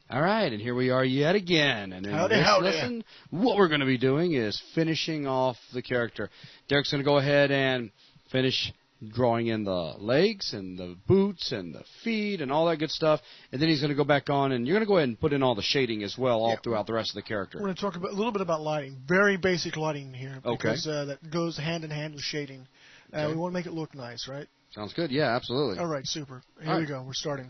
All right, and here we are yet again. And in Howdy, this howdy. lesson, what we're going to be doing is finishing off the character. Derek's going to go ahead and finish drawing in the legs and the boots and the feet and all that good stuff. And then he's going to go back on, and you're going to go ahead and put in all the shading as well all throughout the rest of the character. We're going to talk a little bit about lighting. Very basic lighting here. Okay. Because that goes hand in hand with shading. Okay. We want to make it look nice, right? Sounds good. Yeah, absolutely. All right, super. Here we go. We're starting.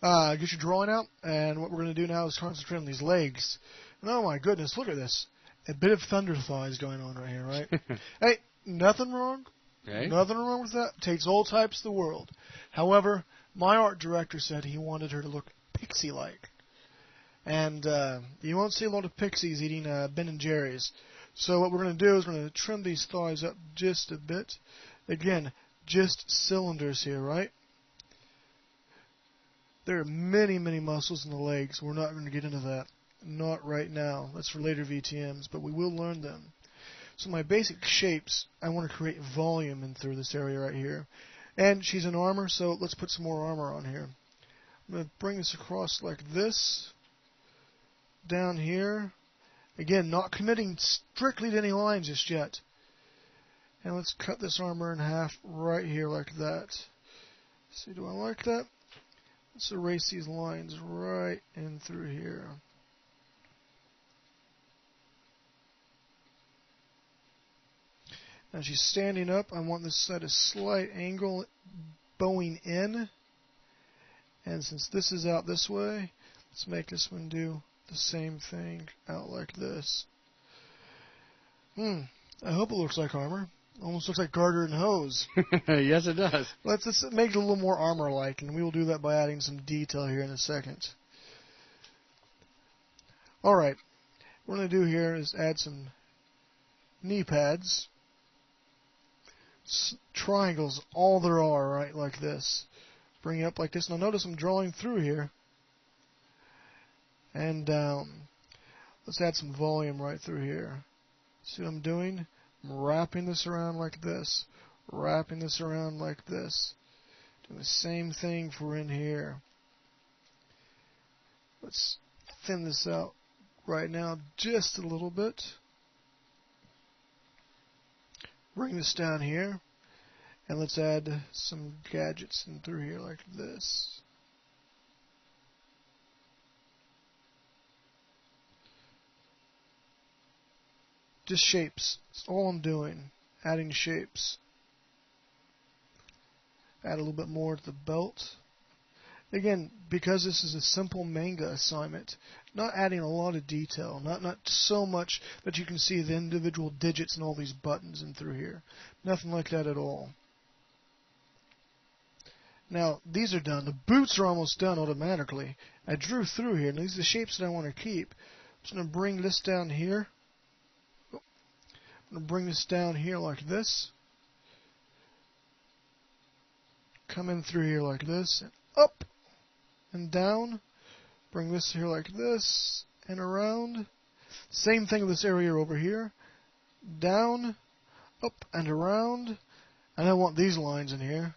Get your drawing out, and what we're going to do now is concentrate on these legs. And oh my goodness, look at this. A bit of thunder thighs going on right here, right? Hey, nothing wrong. Okay. Nothing wrong with that. Takes all types of the world. However, my art director said he wanted her to look pixie-like. And you won't see a lot of pixies eating Ben & Jerry's. So what we're going to do is we're going to trim these thighs up just a bit. Again, just cylinders here, right? There are many, many muscles in the legs. We're not going to get into that. Not right now. That's for later VTMs, but we will learn them. So my basic shapes, I want to create volume in through this area right here. And she's in armor, so let's put some more armor on here. I'm going to bring this across like this. Down here. Again, not committing strictly to any lines just yet. And let's cut this armor in half right here like that. See, do I like that? Let's erase these lines right in through here. Now she's standing up. I want this at a slight angle, bowing in. And since this is out this way, let's make this one do the same thing out like this. I hope it looks like armor. Almost looks like garter and hose. Yes, it does. Let's make it a little more armor-like, and we will do that by adding some detail here in a second. Alright, what we're going to do here is add some knee pads. Triangles, all there are, right, like this. Bring it up like this. Now notice I'm drawing through here and down. Let's add some volume right through here. See what I'm doing? I'm wrapping this around like this. Wrapping this around like this. Doing the same thing for in here. Let's thin this out right now just a little bit. Bring this down here. And let's add some gadgets in through here like this. Just shapes. That's all I'm doing. Adding shapes. Add a little bit more to the belt. Again, because this is a simple manga assignment, not adding a lot of detail. Not so much that you can see the individual digits and all these buttons in through here. Nothing like that at all. Now, these are done. The boots are almost done automatically. I drew through here, and these are the shapes that I want to keep. I'm just going to bring this down here. I'm going to bring this down here like this. Come in through here like this, and up and down. Bring this here like this, and around. Same thing with this area over here. Down, up, and around. And I want these lines in here.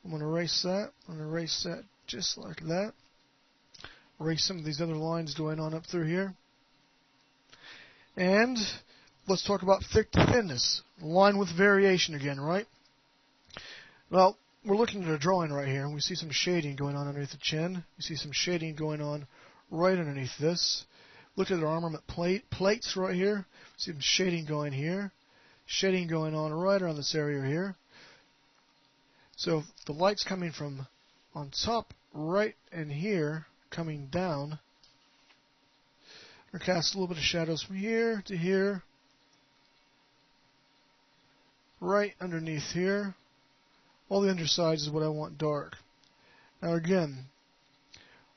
I'm going to erase that. I'm going to erase that just like that. Erase some of these other lines going on up through here. And let's talk about thick to thinness. Line with variation again, right? Well, we're looking at a drawing right here, and we see some shading going on underneath the chin. We see some shading going on right underneath this. Look at the armament plates right here. See some shading going here. Shading going on right around this area here. So the light's coming from on top right in here, coming down. We're cast a little bit of shadows from here to here. Right underneath here. All the undersides is what I want dark. Now again,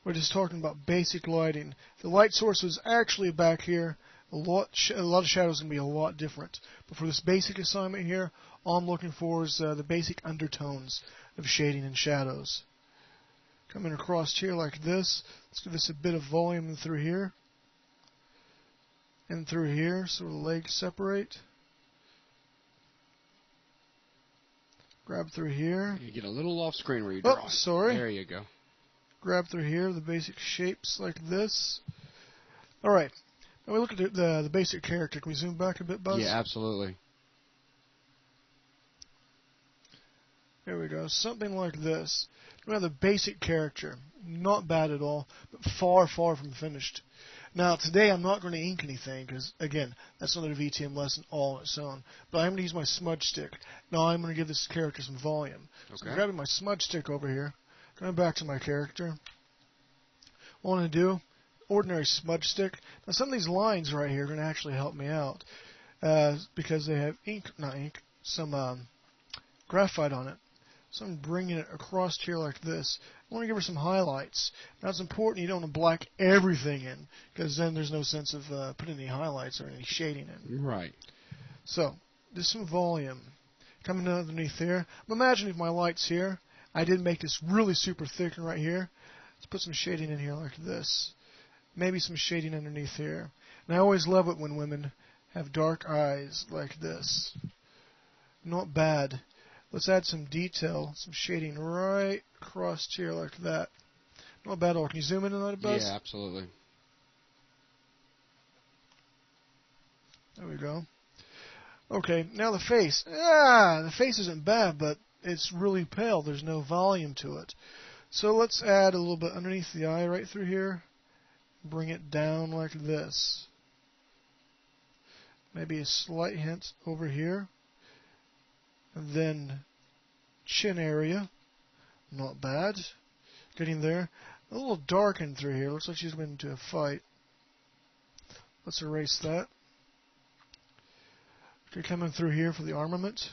we're just talking about basic lighting. The light source is actually back here. A lot of shadows going to be a lot different. But for this basic assignment here, all I'm looking for is the basic undertones of shading and shadows. Coming across here like this. Let's give this a bit of volume in through here. And through here, so the legs separate. Grab through here. You get a little off screen where you draw. Oh, sorry. There you go. grab through here the basic shapes like this. Alright, now we look at the basic character. Can we zoom back a bit, Buzz? Yeah, absolutely. There we go, something like this. We have the basic character. Not bad at all, but far, far from finished. Now, today I'm not going to ink anything, because, again, that's another VTM lesson all on its own. But I'm going to use my smudge stick. Now I'm going to give this character some volume. Okay. So I'm grabbing my smudge stick over here, going back to my character. What I want to do, ordinary smudge stick. Now some of these lines right here are going to actually help me out, because they have some graphite on it. So I'm bringing it across here like this. I want to give her some highlights. Now it's important you don't want to black everything in, because then there's no sense of putting any highlights or any shading in. Right. So, just some volume. Coming underneath here. Imagine if my light's here. I did make this really super thick right here. Let's put some shading in here like this. Maybe some shading underneath here. And I always love it when women have dark eyes like this. Not bad. Let's add some detail, some shading right across here like that. Not bad at all. Can you zoom in on that, Buzz? Yeah, absolutely. There we go. Okay, now the face. The face isn't bad, but it's really pale. There's no volume to it. So let's add a little bit underneath the eye right through here. Bring it down like this. Maybe a slight hint over here. And then chin area, not bad. Getting there. A little darkened through here. Looks like she's been into a fight. Let's erase that. Okay, coming through here for the armament.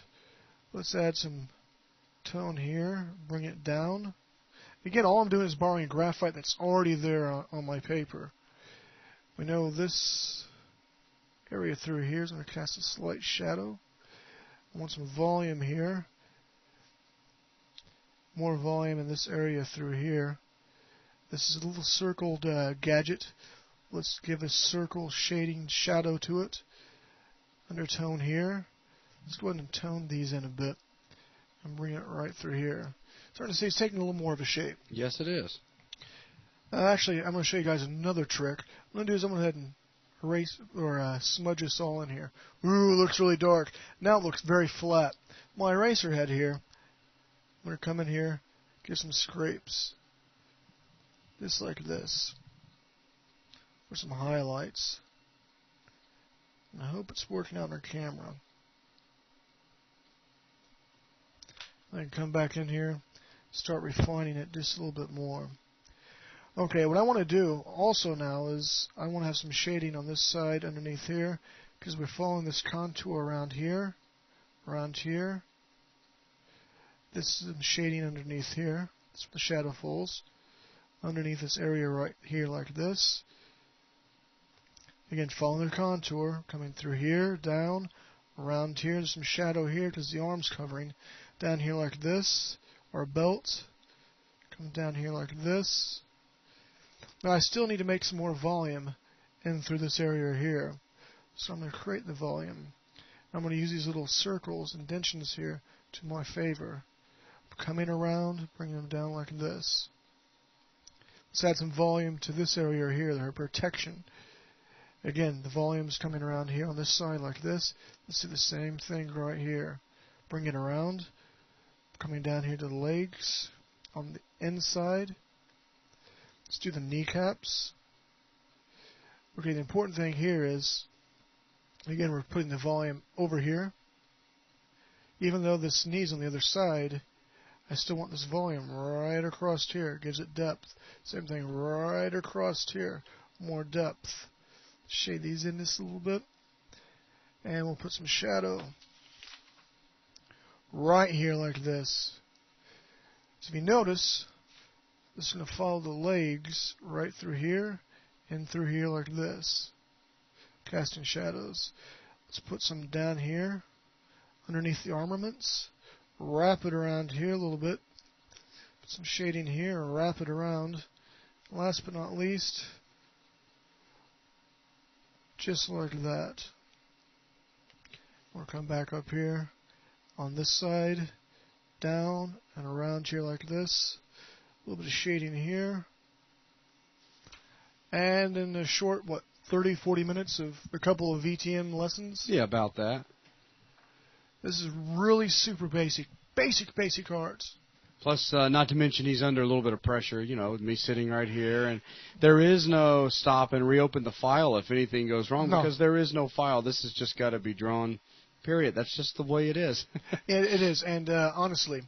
Let's add some tone here. Bring it down. Again, all I'm doing is borrowing graphite that's already there on my paper. We know this area through here is going to cast a slight shadow. I want some volume here. More volume in this area through here. This is a little circled gadget. Let's give a circle shading shadow to it. Undertone here. Let's go ahead and tone these in a bit and bring it right through here. Starting to see it's taking a little more of a shape. Yes, it is. Actually, I'm going to show you guys another trick. What I'm going to do is I'm going to go ahead and erase or smudge this all in here. Ooh, it looks really dark. Now it looks very flat. My eraser head here, I'm going to come in here, give some scrapes. Just like this. For some highlights. And I hope it's working out on our camera. I can come back in here, start refining it just a little bit more. Okay, what I want to do also now is I want to have some shading on this side underneath here, because we're following this contour around here. This is some shading underneath here. That's where the shadow falls. Underneath this area right here like this. Again, following the contour, coming through here, down, around here. There's some shadow here because the arm's covering. Down here like this, our belt. Come down here like this. Now I still need to make some more volume in through this area here. So I'm going to create the volume. I'm going to use these little circles, indentions here, to my favor. Coming around, bringing them down like this. Let's add some volume to this area here, their protection. Again, the volume's coming around here on this side like this. Let's do the same thing right here. Bring it around, coming down here to the legs on the inside. Let's do the kneecaps. Okay, the important thing here is, again, we're putting the volume over here. Even though this knee's on the other side, I still want this volume right across here. It gives it depth. Same thing right across here. More depth. Shade these in just a little bit. And we'll put some shadow right here like this. So if you notice, this is going to follow the legs right through here and through here like this. Casting shadows. Let's put some down here underneath the armaments. Wrap it around here a little bit. Put some shading here and wrap it around. Last but not least, just like that. We'll come back up here on this side, down and around here like this. A little bit of shading here. And in a short, 30, 40 minutes of a couple of VTM lessons. Yeah, about that. This is really super basic art. Plus, not to mention he's under a little bit of pressure, with me sitting right here. And there is no stop and reopen the file if anything goes wrong, because there is no file. This has just got to be drawn, period. That's just the way it is. It is, and honestly.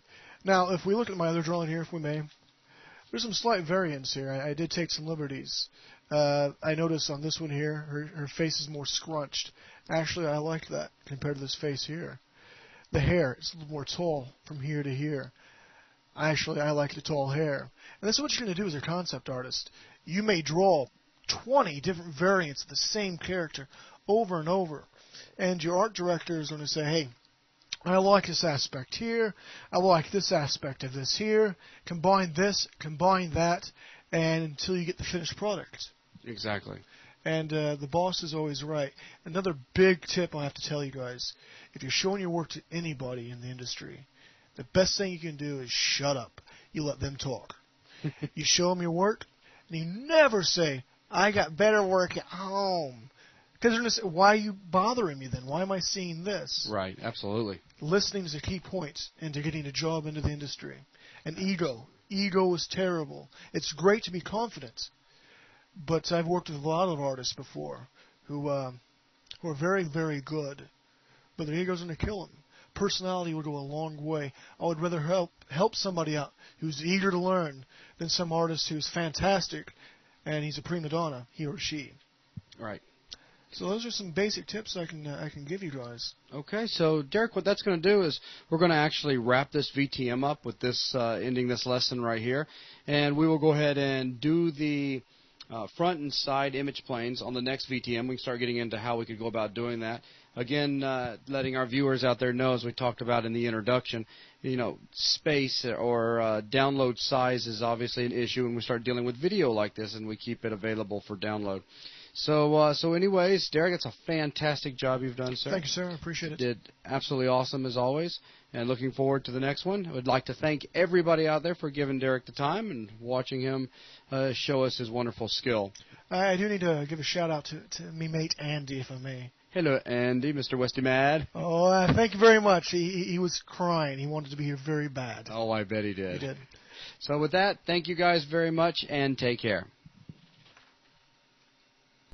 Now, if we look at my other drawing here, if we may, there's some slight variance here. I did take some liberties. I noticed on this one here, her face is more scrunched. Actually, I like that compared to this face here. The hair is a little more tall from here to here. Actually, I like the tall hair. And that's what you're going to do as a concept artist. You may draw 20 different variants of the same character over and over. And your art director is going to say, hey, I like this aspect here. I like this aspect of this here. Combine this, combine that, and until you get the finished product. Exactly. And the boss is always right. Another big tip I have to tell you guys, if you're showing your work to anybody in the industry, the best thing you can do is shut up. You let them talk. You show them your work, and you never say, I got better work at home. Because they're going to say, why are you bothering me then? Why am I seeing this? Right, absolutely. Listening is a key point into getting a job into the industry. And ego. Ego is terrible. It's great to be confident. But I've worked with a lot of artists before who are very, very good. But their ego's going to kill them. Personality will go a long way. I would rather help somebody out who's eager to learn than some artist who's fantastic and he's a prima donna, he or she. Right. So those are some basic tips I can give you guys. Okay, so Derek, what that's going to do is we're going to actually wrap this VTM up with this ending this lesson right here, and we will go ahead and do the front and side image planes on the next VTM. We can start getting into how we could go about doing that. Again, letting our viewers out there know, as we talked about in the introduction, space or download size is obviously an issue when we start dealing with video like this and we keep it available for download. So anyways, Derek, it's a fantastic job you've done, sir. Thank you, sir. I appreciate it. You did absolutely awesome as always, and looking forward to the next one. I would like to thank everybody out there for giving Derek the time and watching him show us his wonderful skill. I do need to give a shout-out to me mate Andy, if I may. Hello, Andy, Mr. Westy Mad. Oh, thank you very much. He was crying. He wanted to be here very bad. Oh, I bet he did. He did. So with that, thank you guys very much, and take care.